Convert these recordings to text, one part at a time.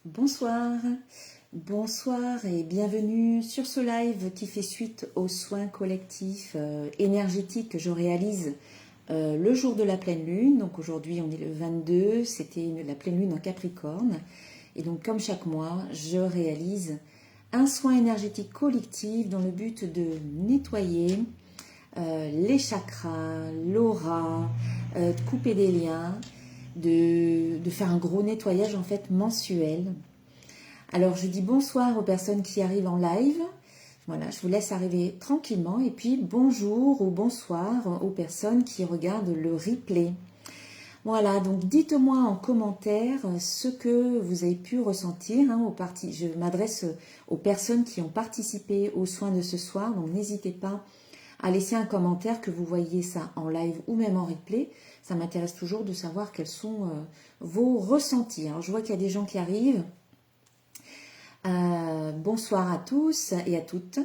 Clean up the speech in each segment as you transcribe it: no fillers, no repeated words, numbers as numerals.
Bonsoir, bonsoir et bienvenue sur ce live qui fait suite aux soins collectifs énergétiques que je réalise le jour de la pleine lune. Donc aujourd'hui on est le 22, c'était la pleine lune en Capricorne. Et donc comme chaque mois, je réalise un soin énergétique collectif dans le but de nettoyer les chakras, l'aura, de couper des liens, de faire un gros nettoyage en fait mensuel. Alors je dis bonsoir aux personnes qui arrivent en live. Voilà, je vous laisse arriver tranquillement. Et puis bonjour ou bonsoir aux personnes qui regardent le replay. Voilà, donc dites-moi en commentaire ce que vous avez pu ressentir. Je m'adresse aux personnes qui ont participé aux soins de ce soir. Donc n'hésitez pas à laisser un commentaire, que vous voyez ça en live ou même en replay. Ça m'intéresse toujours de savoir quels sont vos ressentis. Alors je vois qu'il y a des gens qui arrivent. Bonsoir à tous et à toutes.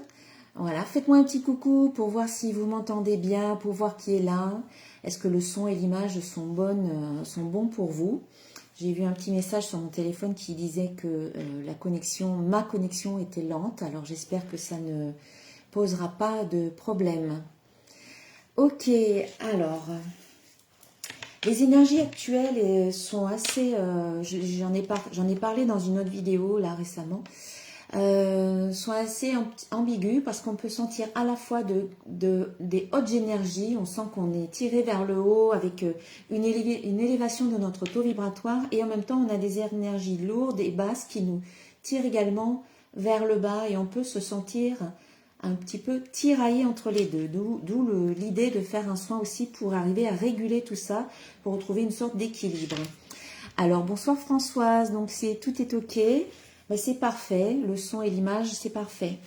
Voilà, faites-moi un petit coucou pour voir si vous m'entendez bien, pour voir qui est là. Est-ce que le son et l'image sont bons pour vous? J'ai vu un petit message sur mon téléphone qui disait que ma connexion était lente. Alors j'espère que ça ne posera pas de problème. Ok, alors les énergies actuelles sont assez, j'en ai parlé dans une autre vidéo là récemment, sont assez ambiguës parce qu'on peut sentir à la fois des hautes énergies, on sent qu'on est tiré vers le haut avec une élévation de notre taux vibratoire, et en même temps on a des énergies lourdes et basses qui nous tirent également vers le bas, et on peut se sentir un petit peu tiraillé entre les deux, d'où l'idée de faire un soin aussi pour arriver à réguler tout ça, pour retrouver une sorte d'équilibre. Alors bonsoir Françoise, donc tout est ok, ben, c'est parfait, le son et l'image c'est parfait,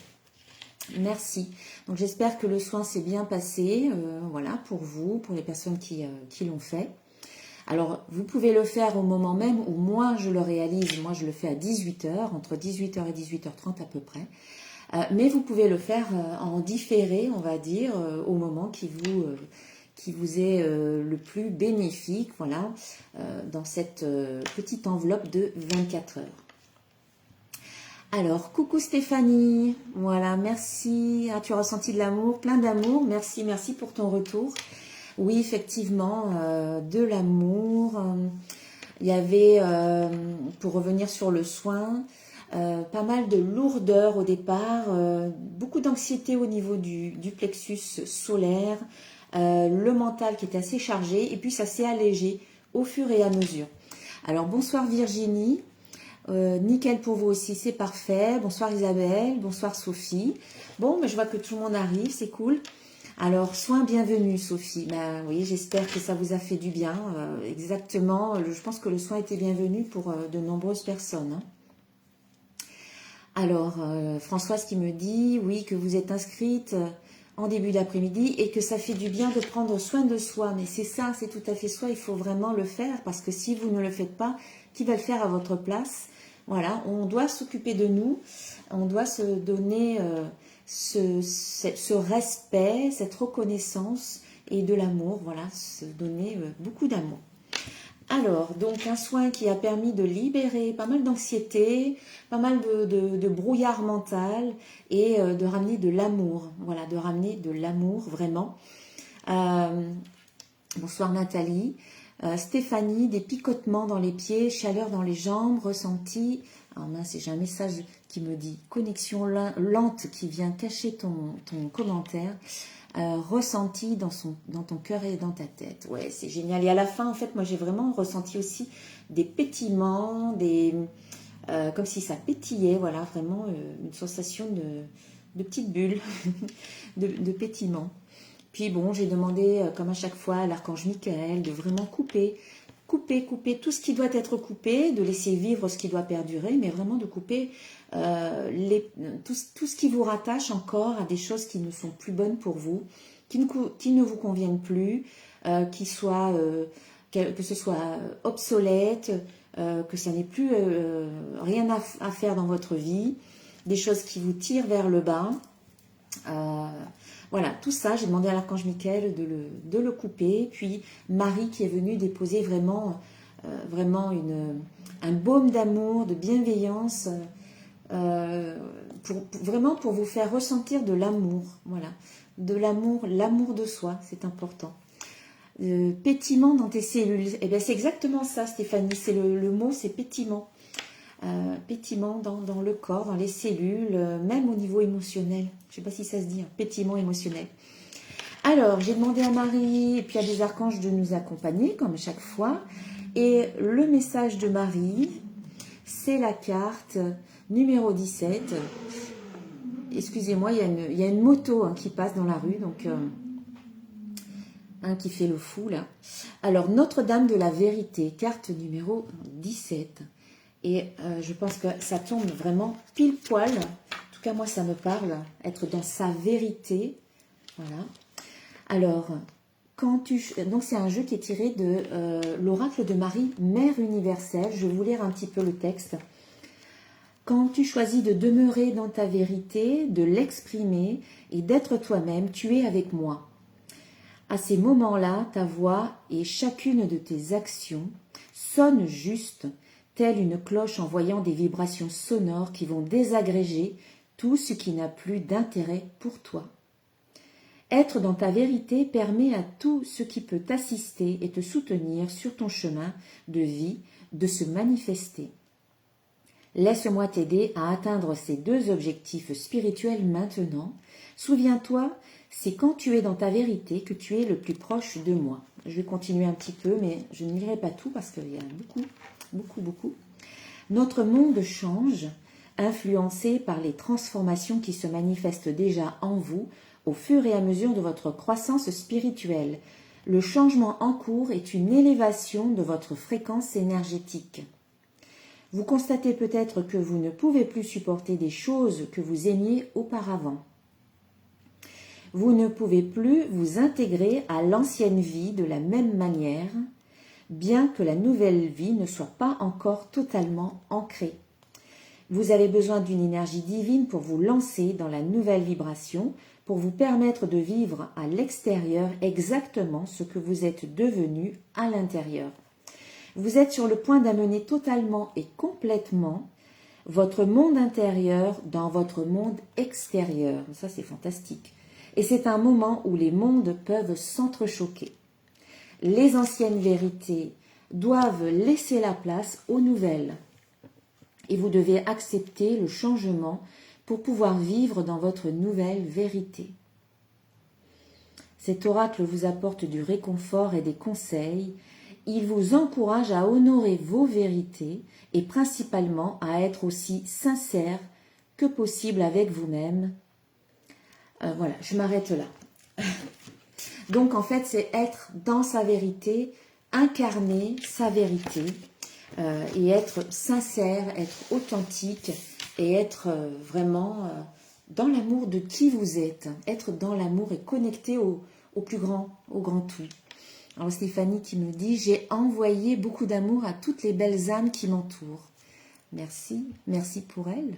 merci. Donc j'espère que le soin s'est bien passé, voilà, pour vous, pour les personnes qui l'ont fait. Alors vous pouvez le faire au moment même où moi je le réalise, moi je le fais à 18h, entre 18h et 18h30 à peu près. Mais vous pouvez le faire en différé, on va dire, au moment qui vous est le plus bénéfique, voilà, dans cette petite enveloppe de 24 heures. Alors, coucou Stéphanie, voilà, merci, tu as ressenti de l'amour, plein d'amour, merci pour ton retour. Oui, effectivement, de l'amour. Il y avait, pour revenir sur le soin, pas mal de lourdeur au départ, beaucoup d'anxiété au niveau du plexus solaire, le mental qui était assez chargé, et puis ça s'est allégé au fur et à mesure. Alors bonsoir Virginie, nickel pour vous aussi, c'est parfait. Bonsoir Isabelle, bonsoir Sophie. Bon, mais je vois que tout le monde arrive, c'est cool. Alors, soin bienvenue Sophie. Ben oui, j'espère que ça vous a fait du bien. Exactement, je pense que le soin était bienvenu pour de nombreuses personnes. Hein. Alors, Françoise qui me dit, oui, que vous êtes inscrite en début d'après-midi et que ça fait du bien de prendre soin de soi. Mais c'est ça, c'est tout à fait soi, il faut vraiment le faire, parce que si vous ne le faites pas, qui va le faire à votre place? Voilà, on doit s'occuper de nous, on doit se donner ce respect, cette reconnaissance et de l'amour, voilà, se donner beaucoup d'amour. Alors, donc un soin qui a permis de libérer pas mal d'anxiété, pas mal de brouillard mental, et de ramener de l'amour. Voilà, de ramener de l'amour, vraiment. Bonsoir Nathalie. Stéphanie, des picotements dans les pieds, chaleur dans les jambes, ressenti. Alors mince, j'ai un message qui me dit connexion lente qui vient cacher ton commentaire. Ressenti dans ton cœur et dans ta tête. Ouais, c'est génial. Et à la fin, en fait, moi, j'ai vraiment ressenti aussi des pétillements, comme si ça pétillait, voilà, vraiment une sensation de petite bulle, de pétillement. Puis bon, j'ai demandé, comme à chaque fois, à l'archange Michael de vraiment couper tout ce qui doit être coupé, de laisser vivre ce qui doit perdurer, mais vraiment de couper tout ce qui vous rattache encore à des choses qui ne sont plus bonnes pour vous, qui ne vous conviennent plus, que ce soit obsolète, que ça n'ait plus rien à faire dans votre vie, des choses qui vous tirent vers le bas. Voilà, tout ça, j'ai demandé à l'archange Michael de le couper. Puis Marie qui est venue déposer vraiment vraiment un baume d'amour, de bienveillance, vraiment pour vous faire ressentir de l'amour, voilà, de l'amour de soi, c'est important. Pétillement dans tes cellules, eh bien c'est exactement ça Stéphanie, c'est le mot, c'est pétillement. Pétillement dans le corps, dans les cellules, même au niveau émotionnel. Je ne sais pas si ça se dit, pétillement émotionnel. Alors, j'ai demandé à Marie et puis à des archanges de nous accompagner, comme chaque fois. Et le message de Marie, c'est la carte numéro 17. Excusez-moi, il y a une moto qui passe dans la rue, donc un qui fait le fou là. Alors, Notre-Dame de la Vérité, carte numéro 17. Et je pense que ça tombe vraiment pile poil. En tout cas, moi, ça me parle. Être dans sa vérité. Voilà. Alors, donc c'est un jeu qui est tiré de l'oracle de Marie, Mère universelle. Je vais vous lire un petit peu le texte. Quand tu choisis de demeurer dans ta vérité, de l'exprimer et d'être toi-même, tu es avec moi. À ces moments-là, ta voix et chacune de tes actions sonnent juste, telle une cloche envoyant des vibrations sonores qui vont désagréger tout ce qui n'a plus d'intérêt pour toi. Être dans ta vérité permet à tout ce qui peut t'assister et te soutenir sur ton chemin de vie de se manifester. Laisse-moi t'aider à atteindre ces deux objectifs spirituels maintenant. Souviens-toi, c'est quand tu es dans ta vérité que tu es le plus proche de moi. Je vais continuer un petit peu, mais je ne lirai pas tout parce qu'il y a beaucoup. Notre monde change, influencé par les transformations qui se manifestent déjà en vous au fur et à mesure de votre croissance spirituelle. Le changement en cours est une élévation de votre fréquence énergétique. Vous constatez peut-être que vous ne pouvez plus supporter des choses que vous aimiez auparavant. Vous ne pouvez plus vous intégrer à l'ancienne vie de la même manière, bien que la nouvelle vie ne soit pas encore totalement ancrée. Vous avez besoin d'une énergie divine pour vous lancer dans la nouvelle vibration, pour vous permettre de vivre à l'extérieur exactement ce que vous êtes devenu à l'intérieur. Vous êtes sur le point d'amener totalement et complètement votre monde intérieur dans votre monde extérieur. Ça, c'est fantastique. Et c'est un moment où les mondes peuvent s'entrechoquer. Les anciennes vérités doivent laisser la place aux nouvelles. Et vous devez accepter le changement pour pouvoir vivre dans votre nouvelle vérité. Cet oracle vous apporte du réconfort et des conseils. Il vous encourage à honorer vos vérités et principalement à être aussi sincère que possible avec vous-même. Voilà, je m'arrête là. Donc en fait, c'est être dans sa vérité, incarner sa vérité et être sincère, être authentique et être vraiment dans l'amour de qui vous êtes. Être dans l'amour et connecté au plus grand, au grand tout. Alors Stéphanie qui me dit « J'ai envoyé beaucoup d'amour à toutes les belles âmes qui m'entourent. » Merci, merci pour elles.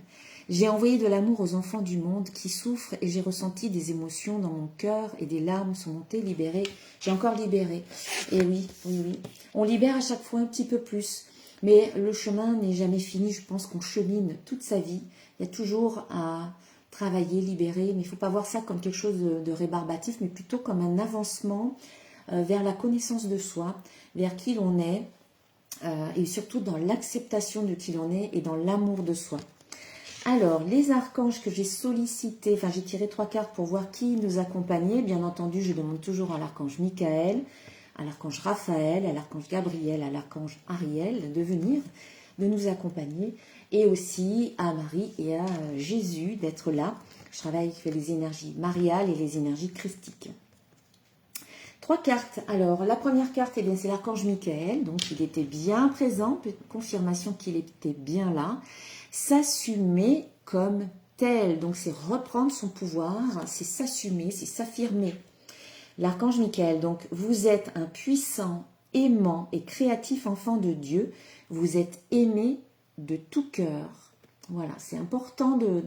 J'ai envoyé de l'amour aux enfants du monde qui souffrent et j'ai ressenti des émotions dans mon cœur et des larmes sont montées, libérées. J'ai encore libéré. Et oui. On libère à chaque fois un petit peu plus. Mais le chemin n'est jamais fini. Je pense qu'on chemine toute sa vie. Il y a toujours à travailler, libérer. Mais il ne faut pas voir ça comme quelque chose de rébarbatif, mais plutôt comme un avancement vers la connaissance de soi, vers qui l'on est, et surtout dans l'acceptation de qui l'on est et dans l'amour de soi. Alors, les archanges que j'ai sollicités, enfin j'ai tiré 3 cartes pour voir qui nous accompagnait. Bien entendu, je demande toujours à l'archange Michael, à l'archange Raphaël, à l'archange Gabriel, à l'archange Ariel de venir, de nous accompagner, et aussi à Marie et à Jésus d'être là. Je travaille avec les énergies mariales et les énergies christiques. 3 cartes. Alors, la première carte, eh bien, c'est l'archange Michael. Donc, il était bien présent. Confirmation qu'il était bien là. S'assumer comme tel. Donc, c'est reprendre son pouvoir. C'est s'assumer, c'est s'affirmer. L'archange Michael, donc, vous êtes un puissant, aimant et créatif enfant de Dieu. Vous êtes aimé de tout cœur. Voilà, c'est important de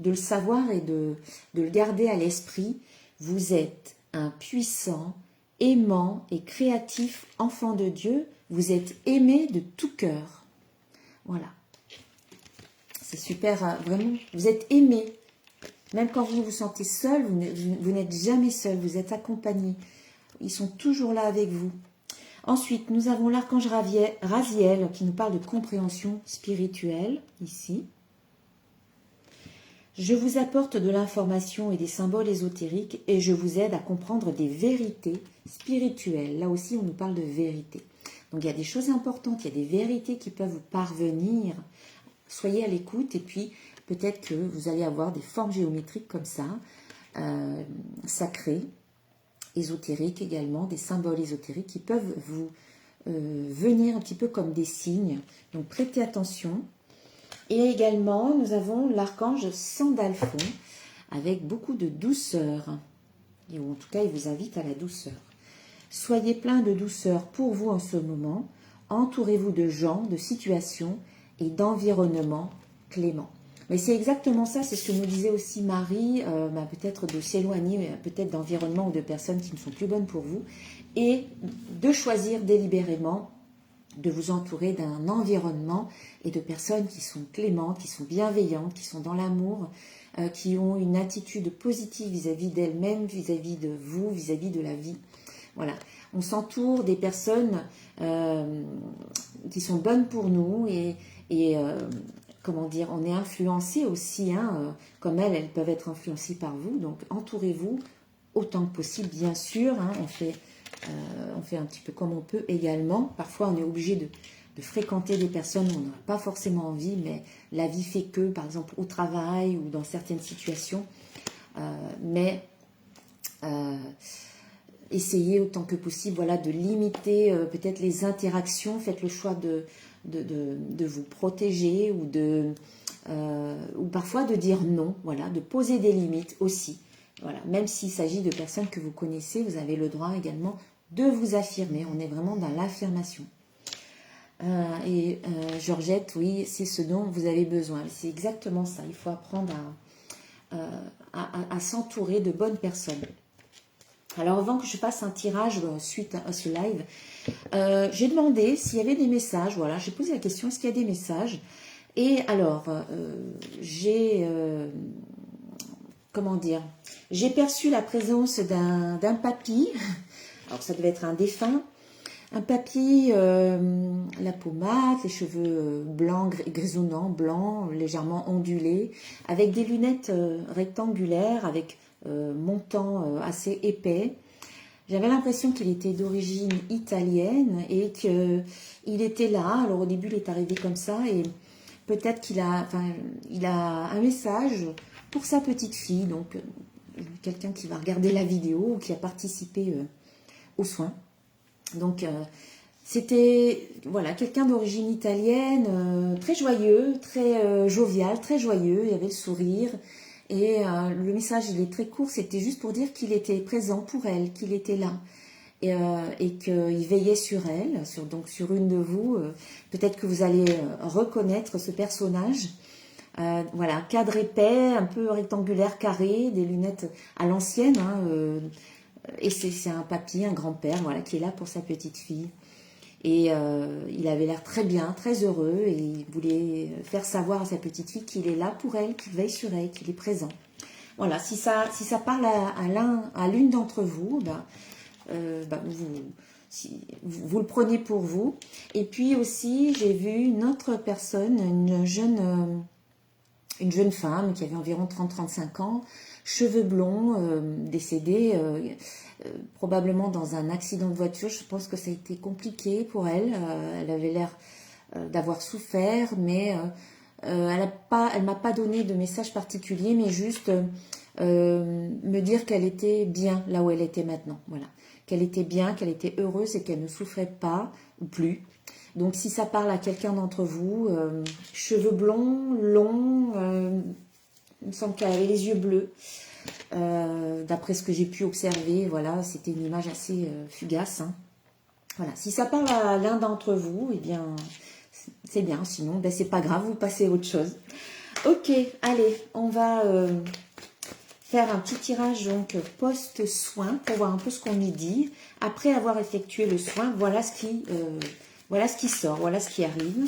le savoir et de le garder à l'esprit. Vous êtes un puissant, aimant et créatif enfant de Dieu. Vous êtes aimé de tout cœur. Voilà. C'est super, vraiment. Vous êtes aimé. Même quand vous vous sentez seul, vous n'êtes jamais seul. Vous êtes accompagné. Ils sont toujours là avec vous. Ensuite, nous avons l'archange Raziel qui nous parle de compréhension spirituelle, ici. Je vous apporte de l'information et des symboles ésotériques et je vous aide à comprendre des vérités spirituelles. Là aussi, on nous parle de vérité. Donc, il y a des choses importantes, il y a des vérités qui peuvent vous parvenir. Soyez à l'écoute et puis peut-être que vous allez avoir des formes géométriques comme ça, sacrées, ésotériques également, des symboles ésotériques qui peuvent vous venir un petit peu comme des signes. Donc, prêtez attention. Et également, nous avons l'archange Sandalphon avec beaucoup de douceur. Et en tout cas, il vous invite à la douceur. Soyez plein de douceur pour vous en ce moment. Entourez-vous de gens, de situations et d'environnements cléments. Mais c'est exactement ça, c'est ce que nous disait aussi Marie, peut-être de s'éloigner peut-être d'environnements ou de personnes qui ne sont plus bonnes pour vous et de choisir délibérément de vous entourer d'un environnement et de personnes qui sont clémentes, qui sont bienveillantes, qui sont dans l'amour, qui ont une attitude positive vis-à-vis d'elles-mêmes, vis-à-vis de vous, vis-à-vis de la vie. Voilà, on s'entoure des personnes qui sont bonnes pour nous et comment dire, on est influencé aussi, comme elles peuvent être influencées par vous, donc entourez-vous autant que possible, bien sûr, on fait un petit peu comme on peut également. Parfois, on est obligé de fréquenter des personnes où on n'a pas forcément envie, mais la vie fait que, par exemple, au travail ou dans certaines situations. Essayez autant que possible voilà, de limiter peut-être les interactions. Faites le choix de vous protéger ou parfois de dire non, voilà, de poser des limites aussi. Voilà, même s'il s'agit de personnes que vous connaissez, vous avez le droit également de vous affirmer. On est vraiment dans l'affirmation. Georgette, oui, c'est ce dont vous avez besoin. C'est exactement ça. Il faut apprendre à s'entourer de bonnes personnes. Alors, avant que je fasse un tirage suite à ce live, j'ai demandé s'il y avait des messages. Voilà, j'ai posé la question, est-ce qu'il y a des messages? Et alors, comment dire, j'ai perçu la présence d'un papy, alors ça devait être un défunt, un papy, la peau mate, les cheveux blancs, grisonnants, blancs, légèrement ondulés, avec des lunettes rectangulaires, avec montant assez épais. J'avais l'impression qu'il était d'origine italienne et qu'il était là. Alors au début, il est arrivé comme ça et peut-être qu'il a un message pour sa petite fille, donc quelqu'un qui va regarder la vidéo ou qui a participé aux soins. Donc c'était voilà, quelqu'un d'origine italienne, très joyeux, très jovial, très joyeux, il avait le sourire. Et le message, il est très court, c'était juste pour dire qu'il était présent pour elle, qu'il était là. Et qu'il veillait sur elle, sur une de vous. Peut-être que vous allez reconnaître ce personnage. Voilà, cadre épais, un peu rectangulaire, carré, des lunettes à l'ancienne. Et c'est un papy, un grand-père, voilà, qui est là pour sa petite fille. Et il avait l'air très bien, très heureux, et il voulait faire savoir à sa petite fille qu'il est là pour elle, qu'il veille sur elle, qu'il est présent. Voilà, si ça parle à l'une d'entre vous, vous le prenez pour vous. Et puis aussi, j'ai vu une autre personne, une jeune femme qui avait environ 30-35 ans, cheveux blonds, décédée probablement dans un accident de voiture. Je pense que ça a été compliqué pour elle. Elle avait l'air d'avoir souffert, mais elle m'a pas donné de message particulier, mais juste me dire qu'elle était bien là où elle était maintenant. Voilà, qu'elle était bien, qu'elle était heureuse et qu'elle ne souffrait pas ou plus. Donc si ça parle à quelqu'un d'entre vous, cheveux blonds, longs, il me semble qu'elle avait les yeux bleus. D'après ce que j'ai pu observer, voilà, c'était une image assez fugace. Voilà, si ça parle à l'un d'entre vous, eh bien, c'est bien. Sinon, c'est pas grave, vous passez à autre chose. Ok, allez, on va faire un petit tirage donc post-soin pour voir un peu ce qu'on y dit. Après avoir effectué le soin, voilà ce qui Voilà ce qui sort, voilà ce qui arrive.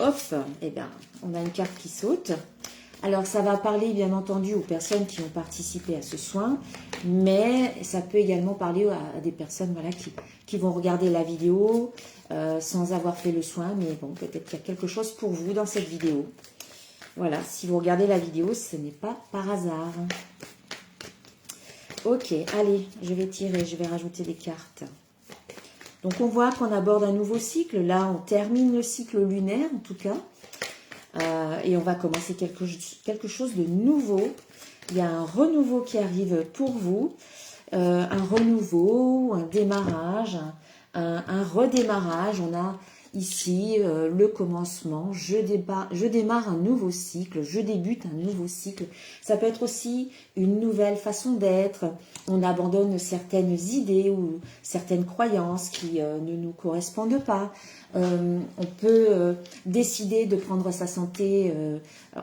Hop, et bien, on a une carte qui saute. Alors, ça va parler, bien entendu, aux personnes qui ont participé à ce soin, mais ça peut également parler à des personnes voilà, qui vont regarder la vidéo sans avoir fait le soin, mais bon, peut-être qu'il y a quelque chose pour vous dans cette vidéo. Voilà, si vous regardez la vidéo, ce n'est pas par hasard. Ok, allez, je vais tirer, je vais rajouter des cartes. Donc, on voit qu'on aborde un nouveau cycle. Là, on termine le cycle lunaire, en tout cas. Et on va commencer quelque chose de nouveau. Il y a un renouveau qui arrive pour vous. Un renouveau, un démarrage, un redémarrage. On a ici le commencement. Je démarre un nouveau cycle. Je débute un nouveau cycle. Ça peut être aussi une nouvelle façon d'être. On abandonne certaines idées ou certaines croyances qui ne nous correspondent pas. On peut décider de prendre sa santé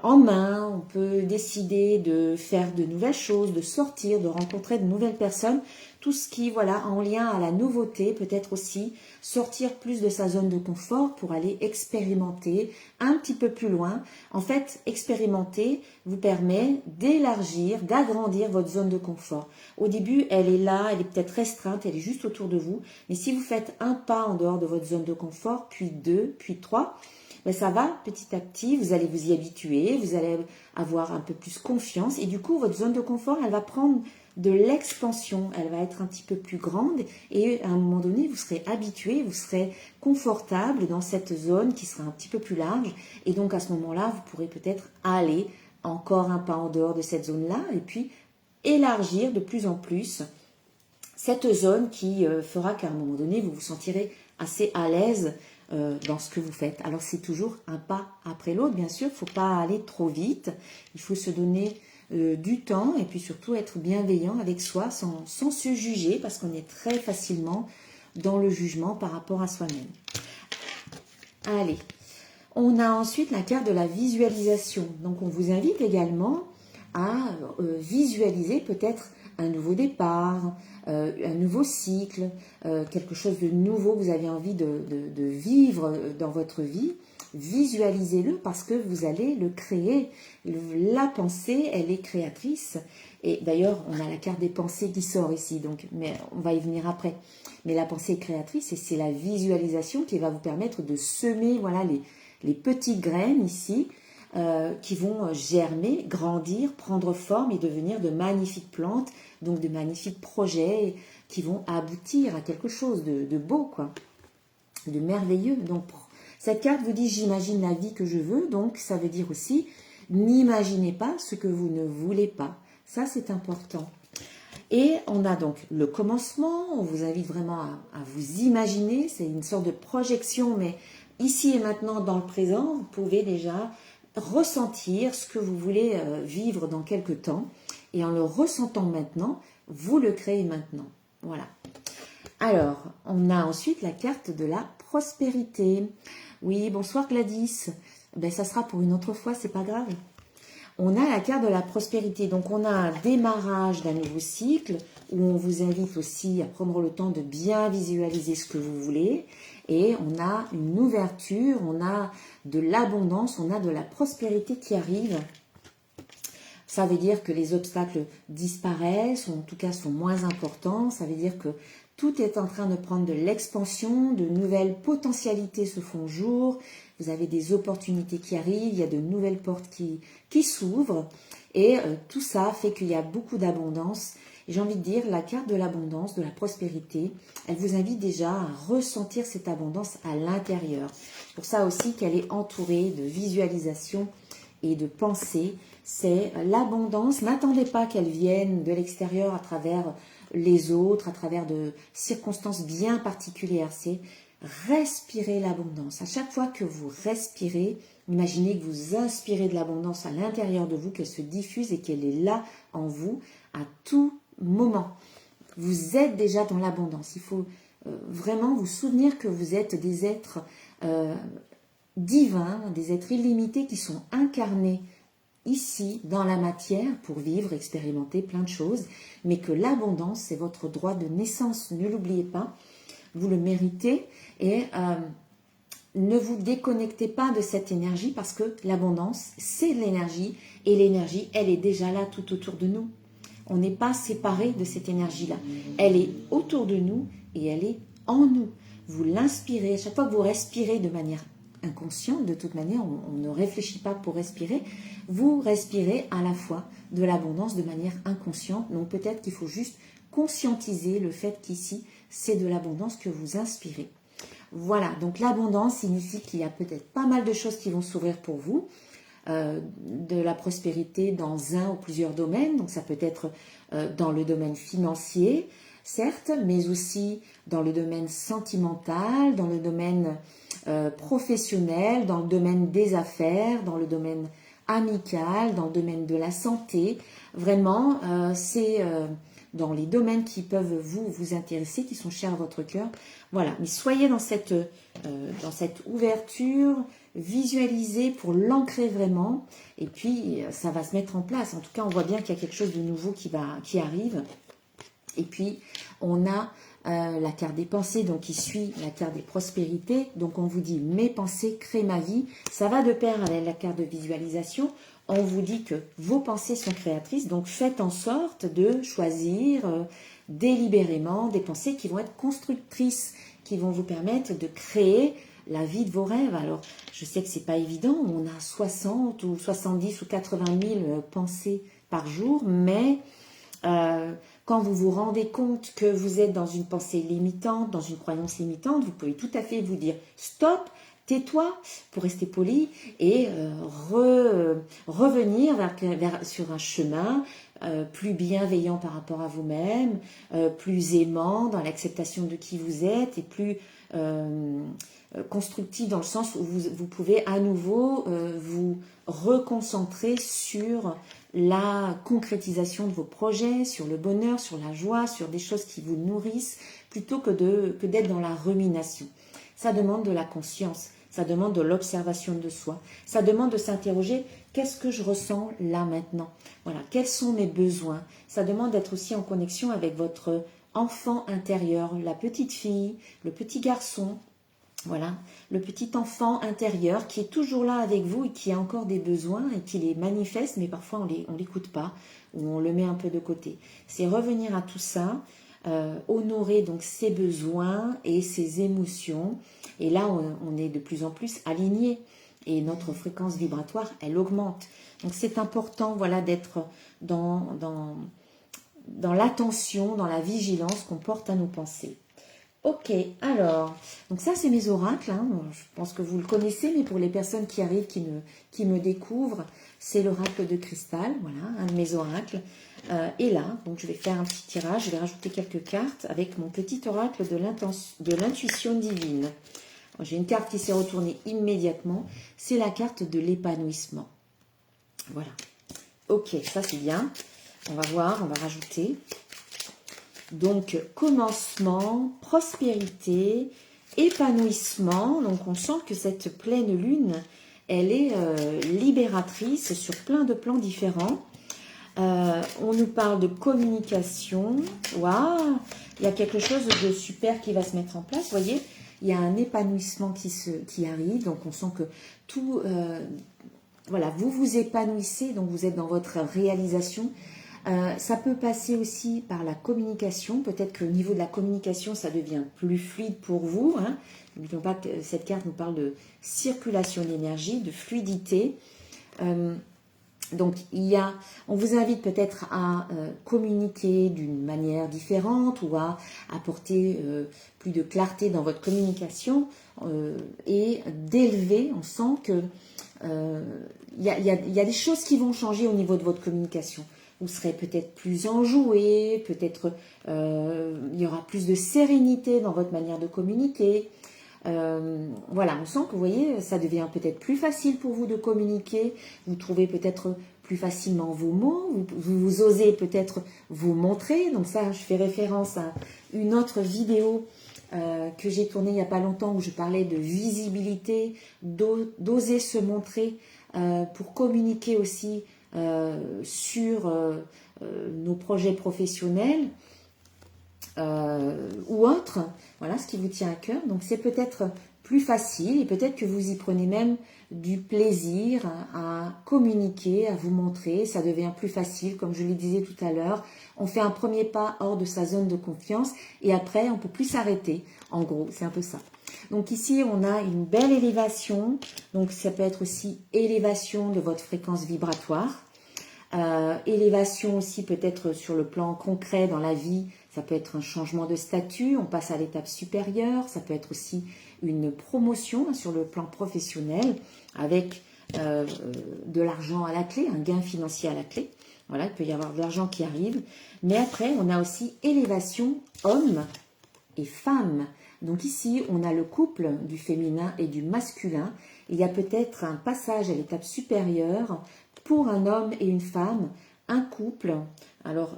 en main, on peut décider de faire de nouvelles choses, de sortir, de rencontrer de nouvelles personnes. Tout ce qui, voilà, en lien à la nouveauté, peut-être aussi sortir plus de sa zone de confort pour aller expérimenter un petit peu plus loin. En fait, expérimenter vous permet d'élargir, d'agrandir votre zone de confort. Au début, elle est là, elle est peut-être restreinte, elle est juste autour de vous. Mais si vous faites un pas en dehors de votre zone de confort, puis 2, puis 3, ben ça va petit à petit, vous allez vous y habituer, vous allez avoir un peu plus confiance et du coup, votre zone de confort, elle va prendre de l'expansion, elle va être un petit peu plus grande et à un moment donné, vous serez habitué, vous serez confortable dans cette zone qui sera un petit peu plus large et donc à ce moment-là, vous pourrez peut-être aller encore un pas en dehors de cette zone-là et puis élargir de plus en plus cette zone qui fera qu'à un moment donné, vous vous sentirez assez à l'aise dans ce que vous faites. Alors c'est toujours un pas après l'autre, bien sûr, il ne faut pas aller trop vite, il faut se donner du temps et puis surtout être bienveillant avec soi sans se juger parce qu'on est très facilement dans le jugement par rapport à soi-même. Allez, on a ensuite la carte de la visualisation. Donc on vous invite également à visualiser peut-être un nouveau départ, un nouveau cycle, quelque chose de nouveau que vous avez envie de vivre dans votre vie. Visualisez-le parce que vous allez le créer. La pensée, elle est créatrice. Et d'ailleurs, on a la carte des pensées qui sort ici, donc, mais on va y venir après. Mais la pensée est créatrice et c'est la visualisation qui va vous permettre de semer voilà, les petites graines ici qui vont germer, grandir, prendre forme et devenir de magnifiques plantes, donc de magnifiques projets qui vont aboutir à quelque chose de beau, quoi, de merveilleux. Donc, cette carte vous dit « j'imagine la vie que je veux », donc ça veut dire aussi « n'imaginez pas ce que vous ne voulez pas ». Ça, c'est important. Et on a donc le commencement, on vous invite vraiment à vous imaginer, c'est une sorte de projection, mais ici et maintenant, dans le présent, vous pouvez déjà ressentir ce que vous voulez vivre dans quelque temps. Et en le ressentant maintenant, vous le créez maintenant. Voilà. Alors, on a ensuite la carte de la prospérité. Oui, bonsoir Gladys. Ben, ça sera pour une autre fois, c'est pas grave. On a la carte de la prospérité. Donc, on a un démarrage d'un nouveau cycle où on vous invite aussi à prendre le temps de bien visualiser ce que vous voulez. Et on a une ouverture, on a de l'abondance, on a de la prospérité qui arrive. Ça veut dire que les obstacles disparaissent, ou en tout cas sont moins importants. Ça veut dire que tout est en train de prendre de l'expansion, de nouvelles potentialités se font jour. Vous avez des opportunités qui arrivent, il y a de nouvelles portes qui s'ouvrent. Et tout ça fait qu'il y a beaucoup d'abondance. Et j'ai envie de dire, la carte de l'abondance, de la prospérité, elle vous invite déjà à ressentir cette abondance à l'intérieur. C'est pour ça aussi qu'elle est entourée de visualisation et de pensée. C'est l'abondance. N'attendez pas qu'elle vienne de l'extérieur à travers les autres, à travers de circonstances bien particulières. C'est respirer l'abondance. À chaque fois que vous respirez, imaginez que vous inspirez de l'abondance à l'intérieur de vous, qu'elle se diffuse et qu'elle est là en vous à tout moment. Vous êtes déjà dans l'abondance. Il faut vraiment vous souvenir que vous êtes des êtres divins, des êtres illimités qui sont incarnés ici dans la matière pour vivre, expérimenter plein de choses, mais que l'abondance, c'est votre droit de naissance. Ne l'oubliez pas, vous le méritez et ne vous déconnectez pas de cette énergie parce que l'abondance, c'est de l'énergie et l'énergie, elle est déjà là tout autour de nous. On n'est pas séparé de cette énergie-là. Elle est autour de nous et elle est en nous. Vous l'inspirez, à chaque fois que vous respirez de manière inconsciente, de toute manière, on ne réfléchit pas pour respirer, vous respirez à la fois de l'abondance de manière inconsciente. Donc peut-être qu'il faut juste conscientiser le fait qu'ici, c'est de l'abondance que vous inspirez. Voilà, donc l'abondance signifie qu'il y a peut-être pas mal de choses qui vont s'ouvrir pour vous, de la prospérité dans un ou plusieurs domaines, donc ça peut être dans le domaine financier, certes, mais aussi dans le domaine sentimental, dans le domaine professionnel, dans le domaine des affaires, dans le domaine amical, dans le domaine de la santé. Vraiment, c'est dans les domaines qui peuvent vous intéresser, qui sont chers à votre cœur. Voilà, mais soyez dans cette ouverture, visualisez pour l'ancrer vraiment, et puis ça va se mettre en place. En tout cas, on voit bien qu'il y a quelque chose de nouveau qui arrive. Et puis, on a la carte des pensées, donc qui suit la carte des prospérités. Donc, on vous dit, mes pensées créent ma vie. Ça va de pair avec la carte de visualisation. On vous dit que vos pensées sont créatrices. Donc, faites en sorte de choisir délibérément des pensées qui vont être constructrices, qui vont vous permettre de créer la vie de vos rêves. Alors, je sais que c'est pas évident. On a 60 ou 70 ou 80 000 pensées par jour, mais quand vous vous rendez compte que vous êtes dans une pensée limitante, dans une croyance limitante, vous pouvez tout à fait vous dire stop, tais-toi pour rester poli et revenir sur un chemin plus bienveillant par rapport à vous-même, plus aimant dans l'acceptation de qui vous êtes et plus constructif dans le sens où vous pouvez à nouveau vous reconcentrer sur la concrétisation de vos projets, sur le bonheur, sur la joie, sur des choses qui vous nourrissent, plutôt que d'être dans la rumination. Ça demande de la conscience, ça demande de l'observation de soi, ça demande de s'interroger, qu'est-ce que je ressens là maintenant? Voilà, quels sont mes besoins? Ça demande d'être aussi en connexion avec votre enfant intérieur, la petite fille, le petit garçon. Voilà, le petit enfant intérieur qui est toujours là avec vous et qui a encore des besoins et qui les manifeste, mais parfois on l'écoute pas ou on le met un peu de côté. C'est revenir à tout ça, honorer donc ses besoins et ses émotions. Et là, on est de plus en plus aligné et notre fréquence vibratoire, elle augmente. Donc c'est important, voilà, d'être dans l'attention, dans la vigilance qu'on porte à nos pensées. Ok, alors, donc ça c'est mes oracles, hein. Je pense que vous le connaissez, mais pour les personnes qui arrivent, qui me découvrent, c'est l'oracle de cristal, voilà, un de mes oracles. Et là, donc je vais faire un petit tirage, je vais rajouter quelques cartes avec mon petit oracle de l'intuition divine. J'ai une carte qui s'est retournée immédiatement, c'est la carte de l'épanouissement. Voilà, ok, ça c'est bien, on va voir, on va rajouter. Donc, commencement, prospérité, épanouissement. Donc, on sent que cette pleine lune, elle est libératrice sur plein de plans différents. On nous parle de communication. Waouh, il y a quelque chose de super qui va se mettre en place. Vous voyez, il y a un épanouissement qui arrive. Donc, on sent que tout... voilà, vous vous épanouissez, donc vous êtes dans votre réalisation. Ça peut passer aussi par la communication. Peut-être qu'au niveau de la communication, ça devient plus fluide pour vous. Hein. N'oublions pas que cette carte nous parle de circulation d'énergie, de fluidité. Donc, on vous invite peut-être à communiquer d'une manière différente ou à apporter plus de clarté dans votre communication et d'élever. On sent que il y a des choses qui vont changer au niveau de votre communication. Vous serez peut-être plus enjoué, peut-être il y aura plus de sérénité dans votre manière de communiquer. Voilà, on sent que vous voyez, ça devient peut-être plus facile pour vous de communiquer. Vous trouvez peut-être plus facilement vos mots, vous osez peut-être vous montrer. Donc ça, je fais référence à une autre vidéo que j'ai tournée il n'y a pas longtemps où je parlais de visibilité, d'oser se montrer pour communiquer aussi sur nos projets professionnels ou autres, voilà ce qui vous tient à cœur. Donc c'est peut-être plus facile et peut-être que vous y prenez même du plaisir à communiquer, à vous montrer. Ça devient plus facile, comme je le disais tout à l'heure. On fait un premier pas hors de sa zone de confiance et après, on peut plus s'arrêter. En gros, c'est un peu ça. Donc ici, on a une belle élévation. Donc ça peut être aussi élévation de votre fréquence vibratoire. Élévation aussi peut-être sur le plan concret dans la vie, ça peut être un changement de statut, on passe à l'étape supérieure, ça peut être aussi une promotion sur le plan professionnel avec de l'argent à la clé, un gain financier à la clé. Voilà, il peut y avoir de l'argent qui arrive. Mais après, on a aussi élévation homme et femme. Donc ici, on a le couple du féminin et du masculin. Il y a peut-être un passage à l'étape supérieure pour un homme et une femme, un couple. Alors,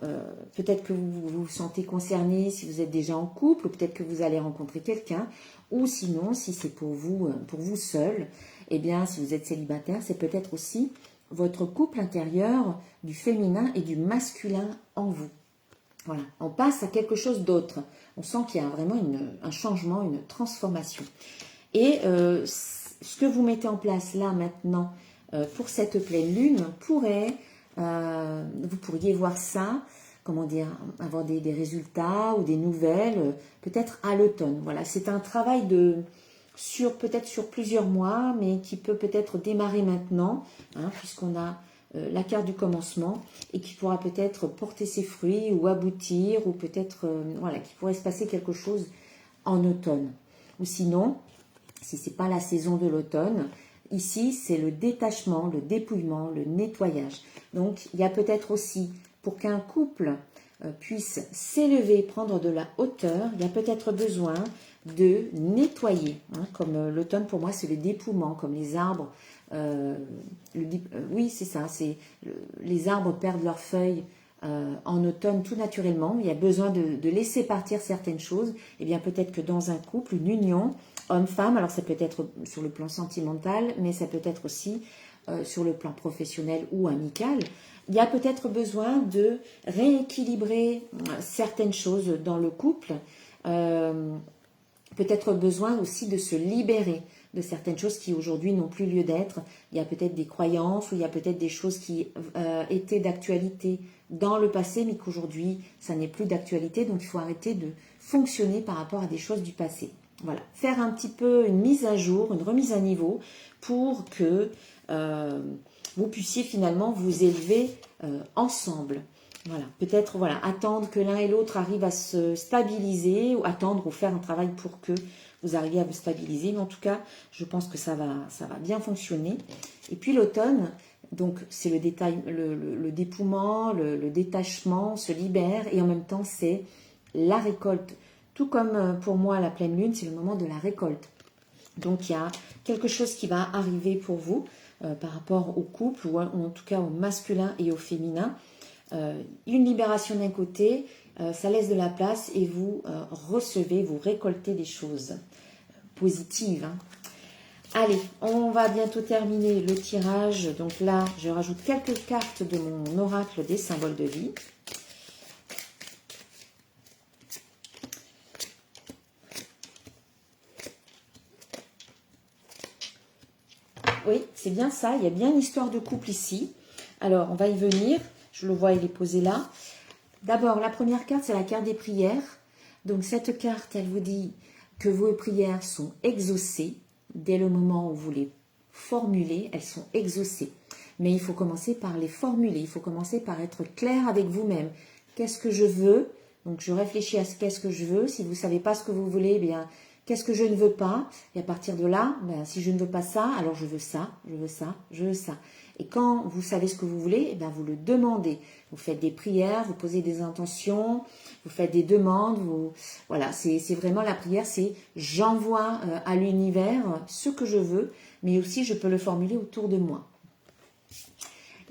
peut-être que vous vous sentez concerné si vous êtes déjà en couple, ou peut-être que vous allez rencontrer quelqu'un, ou sinon, si c'est pour vous seul, eh bien, si vous êtes célibataire, c'est peut-être aussi votre couple intérieur du féminin et du masculin en vous. Voilà, on passe à quelque chose d'autre. On sent qu'il y a vraiment un changement, une transformation. Et ce que vous mettez en place là maintenant pour cette pleine lune vous pourriez voir ça, comment dire, avoir des résultats ou des nouvelles, peut-être à l'automne. Voilà, c'est un travail peut-être sur plusieurs mois, mais qui peut peut-être démarrer maintenant, hein, puisqu'on a la carte du commencement et qui pourra peut-être porter ses fruits ou aboutir, ou peut-être voilà, qu'il pourrait se passer quelque chose en automne. Ou sinon, si ce n'est pas la saison de l'automne, ici c'est le détachement, le dépouillement, le nettoyage. Donc il y a peut-être aussi, pour qu'un couple puisse s'élever, prendre de la hauteur, il y a peut-être besoin de nettoyer. Hein, comme l'automne pour moi c'est le dépouillement, comme les arbres. Oui, c'est ça, les arbres perdent leurs feuilles en automne tout naturellement. Il y a besoin de laisser partir certaines choses. Et bien peut-être que dans un couple, une union, homme-femme, alors ça peut être sur le plan sentimental, mais ça peut être aussi sur le plan professionnel ou amical. Il y a peut-être besoin de rééquilibrer certaines choses dans le couple. Peut-être besoin aussi de se libérer de certaines choses qui aujourd'hui n'ont plus lieu d'être. Il y a peut-être des croyances ou il y a peut-être des choses qui étaient d'actualité dans le passé, mais qu'aujourd'hui, ça n'est plus d'actualité. Donc, il faut arrêter de fonctionner par rapport à des choses du passé. Voilà, faire un petit peu une mise à jour, une remise à niveau pour que vous puissiez finalement vous élever ensemble. Voilà, peut-être attendre que l'un et l'autre arrivent à se stabiliser, ou attendre ou faire un travail pour que vous arriviez à vous stabiliser. Mais en tout cas, je pense que ça va bien fonctionner. Et puis l'automne, donc c'est le dépouillement, le détachement, on se libère, et en même temps c'est la récolte. Tout comme pour moi la pleine lune, c'est le moment de la récolte. Donc il y a quelque chose qui va arriver pour vous par rapport au couple, ou en tout cas au masculin et au féminin. Une libération d'un côté, ça laisse de la place et vous recevez, vous récoltez des choses positives. Hein. Allez, on va bientôt terminer le tirage. Donc là, je rajoute quelques cartes de mon oracle des symboles de vie. Oui, c'est bien ça, il y a bien une histoire de couple ici. Alors, on va y venir. Je le vois, il est posé là. D'abord, la première carte, c'est la carte des prières. Donc, cette carte, elle vous dit que vos prières sont exaucées. Dès le moment où vous les formulez, elles sont exaucées. Mais il faut commencer par les formuler. Il faut commencer par être clair avec vous-même. Qu'est-ce que je veux? Donc, je réfléchis à ce qu'est-ce que je veux. Si vous ne savez pas ce que vous voulez, eh bien, qu'est-ce que je ne veux pas? Et à partir de là, si je ne veux pas ça, alors je veux ça, je veux ça, je veux ça. Et quand vous savez ce que vous voulez, eh bien, vous le demandez. Vous faites des prières, vous posez des intentions, vous faites des demandes. Voilà, c'est vraiment la prière, c'est j'envoie à l'univers ce que je veux, mais aussi je peux le formuler autour de moi.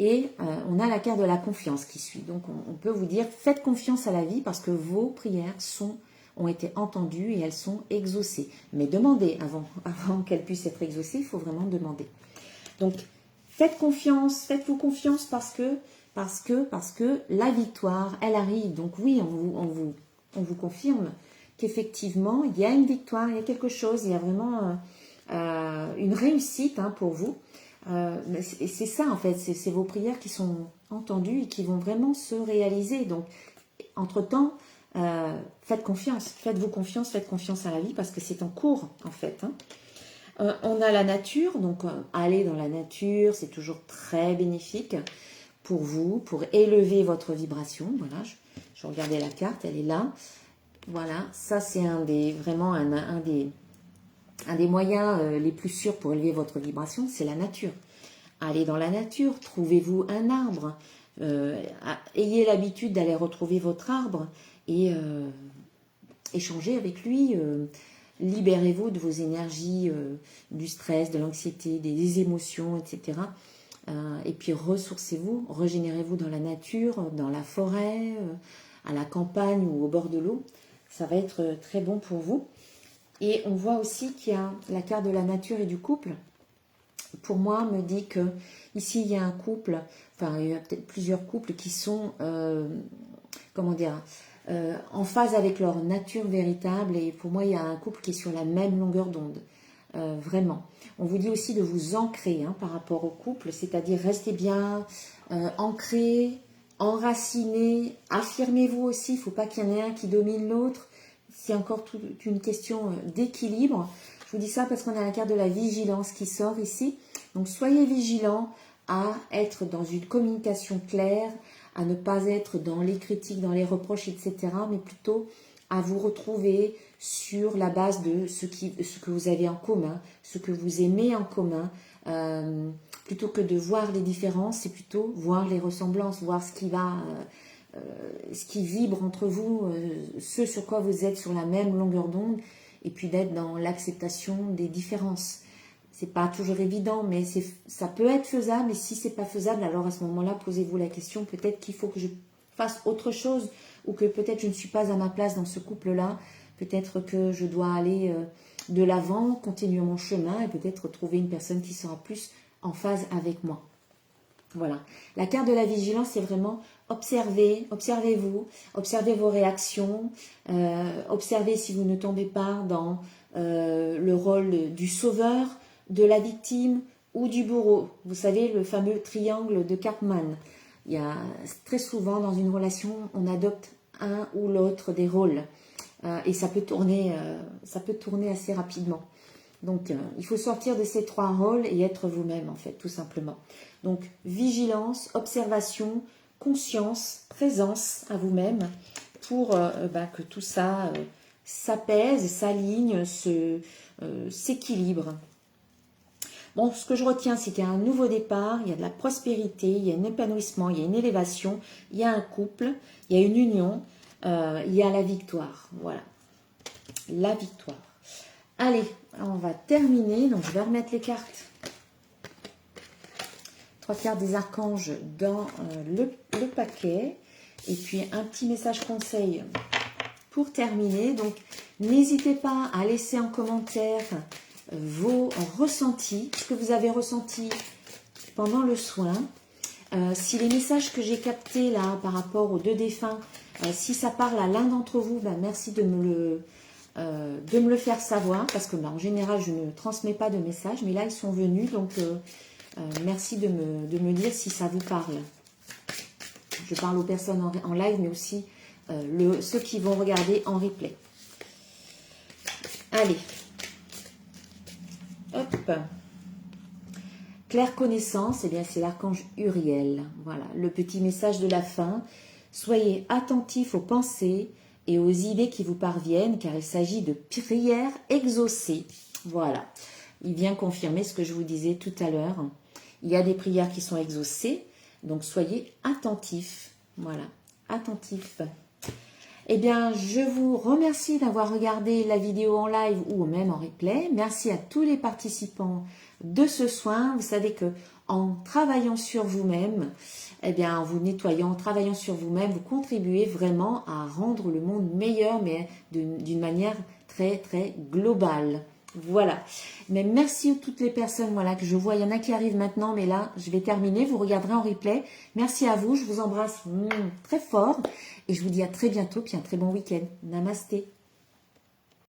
Et on a la carte de la confiance qui suit. Donc on peut vous dire, faites confiance à la vie parce que vos prières ont été entendues et elles sont exaucées. Mais demandez avant qu'elles puissent être exaucées, il faut vraiment demander. Donc faites-vous confiance parce que la victoire, elle arrive. Donc oui, on vous confirme qu'effectivement, il y a une victoire, il y a quelque chose, il y a vraiment une réussite hein, pour vous. C'est ça en fait, c'est vos prières qui sont entendues et qui vont vraiment se réaliser. Donc, entre-temps, faites confiance, faites-vous confiance, faites confiance à la vie parce que c'est en cours en fait. Hein. On a la nature, donc aller dans la nature, c'est toujours très bénéfique pour vous, pour élever votre vibration. Voilà, je regardais la carte, elle est là. Voilà, ça c'est vraiment un des moyens les plus sûrs pour élever votre vibration, c'est la nature. Allez dans la nature, trouvez-vous un arbre, ayez l'habitude d'aller retrouver votre arbre et échangez avec lui. Libérez-vous de vos énergies, du stress, de l'anxiété, des émotions, etc. Et puis ressourcez-vous, régénérez-vous dans la nature, dans la forêt, à la campagne ou au bord de l'eau. Ça va être très bon pour vous. Et on voit aussi qu'il y a la carte de la nature et du couple. Pour moi, me dit que ici il y a un couple, enfin il y a peut-être plusieurs couples qui sont, comment dire, en phase avec leur nature véritable. Et pour moi, il y a un couple qui est sur la même longueur d'onde. Vraiment. On vous dit aussi de vous ancrer hein, par rapport au couple, c'est-à-dire restez bien ancrés, enracinés, affirmez-vous aussi, il ne faut pas qu'il y en ait un qui domine l'autre. C'est encore toute une question d'équilibre. Je vous dis ça parce qu'on a la carte de la vigilance qui sort ici. Donc soyez vigilants à être dans une communication claire, à ne pas être dans les critiques, dans les reproches, etc. Mais plutôt à vous retrouver sur la base de ce que vous avez en commun, ce que vous aimez en commun. Plutôt que de voir les différences, c'est plutôt voir les ressemblances, voir ce qui vibre entre vous, ce sur quoi vous êtes sur la même longueur d'onde, et puis d'être dans l'acceptation des différences. C'est pas toujours évident, mais ça peut être faisable, et si c'est pas faisable, alors à ce moment-là, posez-vous la question, peut-être qu'il faut que je fasse autre chose, ou que peut-être je ne suis pas à ma place dans ce couple-là, peut-être que je dois aller de l'avant, continuer mon chemin, et peut-être trouver une personne qui sera plus en phase avec moi. Voilà. La carte de la vigilance, c'est vraiment observez-vous, observez vos réactions, observez si vous ne tombez pas dans le rôle du sauveur, de la victime ou du bourreau. Vous savez, le fameux triangle de Karpman. Il y a très souvent dans une relation, on adopte un ou l'autre des rôles et ça peut tourner assez rapidement. Donc, il faut sortir de ces trois rôles et être vous-même, en fait, tout simplement. Donc, vigilance, observation, conscience, présence à vous-même pour que tout ça s'apaise, s'aligne, s'équilibre. Bon, ce que je retiens, c'est qu'il y a un nouveau départ, il y a de la prospérité, il y a un épanouissement, il y a une élévation, il y a un couple, il y a une union, il y a la victoire. Voilà, la victoire. Allez, on va terminer. Donc, je vais remettre les cartes. 3 cartes des archanges dans le paquet. Et puis, un petit message conseil pour terminer. Donc, n'hésitez pas à laisser en commentaire vos ressentis, ce que vous avez ressenti pendant le soin. Si les messages que j'ai captés là par rapport aux deux défunts, si ça parle à l'un d'entre vous, merci de me le faire savoir, parce que en général je ne transmets pas de messages, mais là ils sont venus, donc merci de me dire si ça vous parle. Je parle aux personnes en live, mais aussi ceux qui vont regarder en replay. Allez, hop, claire connaissance, eh bien c'est l'archange Uriel. Voilà, le petit message de la fin. Soyez attentifs aux pensées et aux idées qui vous parviennent, car il s'agit de prières exaucées. Voilà, il vient confirmer ce que je vous disais tout à l'heure. Il y a des prières qui sont exaucées, donc soyez attentifs. Voilà, attentifs. Eh bien, je vous remercie d'avoir regardé la vidéo en live ou même en replay. Merci à tous les participants de ce soin. Vous savez que en travaillant sur vous-même, eh bien, en vous nettoyant, en travaillant sur vous-même, vous contribuez vraiment à rendre le monde meilleur, mais d'une manière très, très globale. Voilà. Mais merci à toutes les personnes que je vois. Il y en a qui arrivent maintenant, mais là, je vais terminer. Vous regarderez en replay. Merci à vous. Je vous embrasse très fort. Et je vous dis à très bientôt, puis un très bon week-end. Namasté.